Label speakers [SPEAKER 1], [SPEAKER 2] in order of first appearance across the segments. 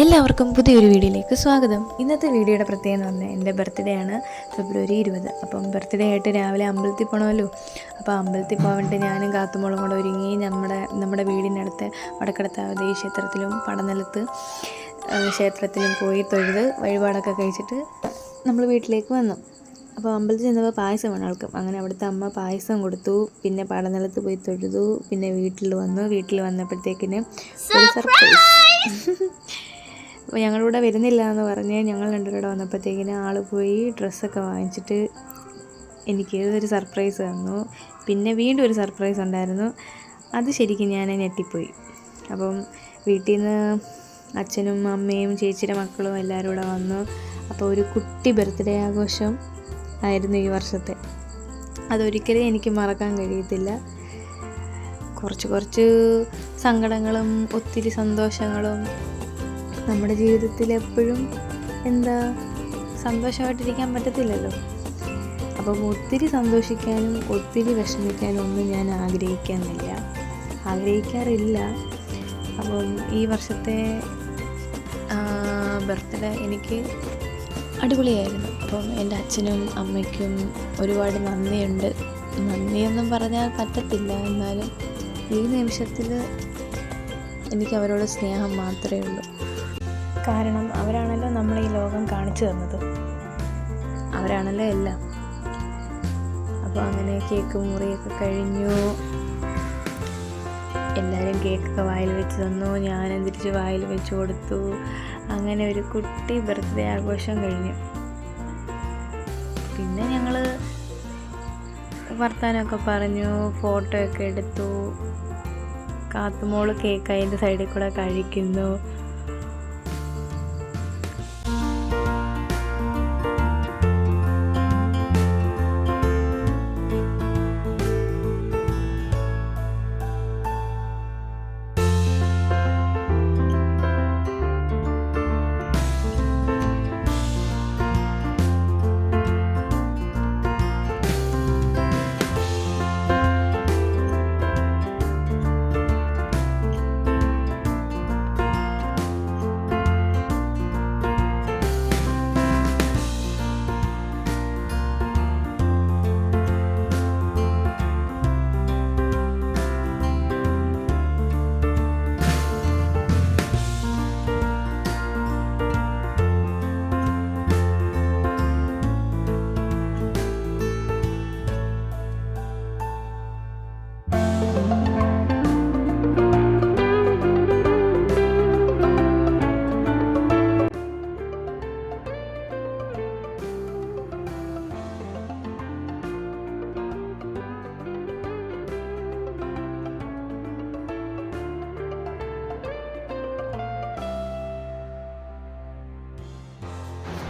[SPEAKER 1] എല്ലാവർക്കും പുതിയൊരു വീഡിയോയിലേക്ക് സ്വാഗതം. ഇന്നത്തെ വീഡിയോയുടെ പ്രത്യേകത എന്ന് പറഞ്ഞാൽ എൻ്റെ ബർത്ത്ഡേ ആണ് ഫെബ്രുവരി 20. അപ്പം ബർത്ത്ഡേ ആയിട്ട് രാവിലെ അമ്പലത്തിൽ പോകണമല്ലോ. അപ്പോൾ അമ്പലത്തിൽ പോകാൻ വേണ്ടി ഞാനും കാത്തുമോളും കൂടെ ഒരുങ്ങി നമ്മുടെ വീടിനടുത്ത് വടക്കടത്താവ് ദേവീക്ഷേത്രത്തിലും പടനിലത്ത് ക്ഷേത്രത്തിലും പോയി തൊഴുത് വഴിപാടൊക്കെ കഴിച്ചിട്ട് നമ്മൾ വീട്ടിലേക്ക് വന്നു. അപ്പോൾ അമ്പലത്തിൽ ചെന്നപ്പോൾ പായസം വേണം ആൾക്കും. അങ്ങനെ അവിടുത്തെ അമ്മ പായസം കൊടുത്തു. പിന്നെ പടനിലത്ത് പോയി തൊഴുതു. പിന്നെ വീട്ടിൽ വന്നപ്പോഴത്തേക്കിന് ഒരു സർപ്രൈസ്. അപ്പോൾ ഞങ്ങളിവിടെ വരുന്നില്ല എന്ന് പറഞ്ഞ് ഞങ്ങൾ രണ്ടുപേരുടെ വന്നപ്പോഴത്തേക്കിന് ആൾ പോയി ഡ്രസ്സൊക്കെ വാങ്ങിച്ചിട്ട് എനിക്ക് ഒരു സർപ്രൈസ് തന്നു. പിന്നെ വീണ്ടും ഒരു സർപ്രൈസ് ഉണ്ടായിരുന്നു. അത് ശരിക്കും ഞാൻ ഞെട്ടിപ്പോയി. അപ്പം വീട്ടിൽ നിന്ന് അച്ഛനും അമ്മയും ചേച്ചിയുടെ മക്കളും എല്ലാവരും കൂടെ വന്നു. അപ്പോൾ ഒരു കുട്ടി ബർത്ത്ഡേ ആഘോഷം ആയിരുന്നു ഈ വർഷത്തെ. അതൊരിക്കലും എനിക്ക് മറക്കാൻ കഴിയത്തില്ല. കുറച്ച് സങ്കടങ്ങളും ഒത്തിരി സന്തോഷങ്ങളും. നമ്മുടെ ജീവിതത്തിൽ എപ്പോഴും സന്തോഷമായിട്ടിരിക്കാൻ പറ്റത്തില്ലല്ലോ. അപ്പം ഒത്തിരി സന്തോഷിക്കാനും ഒത്തിരി വിഷമിക്കാനും ഒന്നും ഞാൻ ആഗ്രഹിക്കാറില്ല. അപ്പം ഈ വർഷത്തെ ബർത്ത്ഡേ എനിക്ക് അടിപൊളിയായിരുന്നു. അപ്പം എൻ്റെ അച്ഛനും അമ്മയ്ക്കും ഒരുപാട് നന്ദിയുണ്ട്. നന്ദിയൊന്നും പറഞ്ഞാൽ പറ്റത്തില്ല. എന്നാലും ഈ നിമിഷത്തിൽ എനിക്ക് അവരോട് സ്നേഹം മാത്രമേ ഉള്ളൂ. കാരണം അവരാണല്ലോ നമ്മളെ ഈ ലോകം കാണിച്ചു തന്നത്. അവരാണല്ലോ എല്ലാം. അപ്പോൾ അങ്ങനെ കേക്ക് മുറിയൊക്കെ കഴിഞ്ഞു. എല്ലാവരും കേക്കൊക്കെ വായിൽ വെച്ച് തന്നു. ഞാനും തിരിച്ച് വായിൽ വെച്ച് കൊടുത്തു. അങ്ങനെ ഒരു കുട്ടി ബർത്ത്ഡേ ആഘോഷം കഴിഞ്ഞു. പിന്നെ ഞങ്ങൾ വർത്താനമൊക്കെ പറഞ്ഞു, ഫോട്ടോയൊക്കെ എടുത്തു. കാത്തുമോള് കേക്ക് അതിൻ്റെ സൈഡിൽ കൂടെ കഴിക്കുന്നു.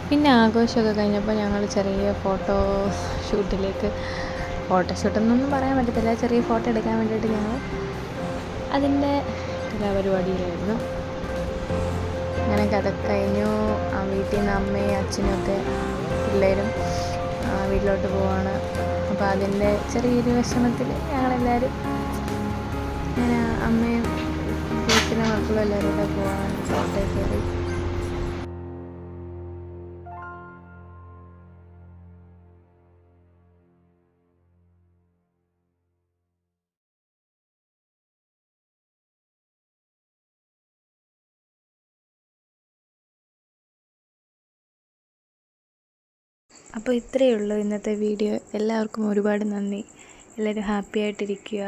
[SPEAKER 1] പിന്നെ ആഘോഷമൊക്കെ കഴിഞ്ഞപ്പോൾ ഞങ്ങൾ ചെറിയ ഫോട്ടോഷൂട്ടെന്നൊന്നും പറയാൻ പറ്റത്തില്ല, ചെറിയ ഫോട്ടോ എടുക്കാൻ വേണ്ടിയിട്ട് ഞങ്ങൾ അതിൻ്റെ കലാപരിപാടിയിലായിരുന്നു. അങ്ങനെ അതൊക്കെ കഴിഞ്ഞു. വീട്ടിൽ നിന്ന് അമ്മയും അച്ഛനും ഒക്കെ പിള്ളേരും വീട്ടിലോട്ട് പോവാണ്. അപ്പോൾ അതിൻ്റെ ചെറിയൊരു വിഷമത്തിൽ ഞങ്ങളെല്ലാവരും അങ്ങനെ അമ്മയും ചേച്ചിയുടെ മക്കളും എല്ലാവരും കൂടെ പോവാണ്. ഫോട്ടോ കയറി. അപ്പോൾ ഇത്രയേ ഉള്ളൂ ഇന്നത്തെ വീഡിയോ. എല്ലാവർക്കും ഒരുപാട് നന്ദി. എല്ലാവരും ഹാപ്പി ആയിട്ടിരിക്കുക.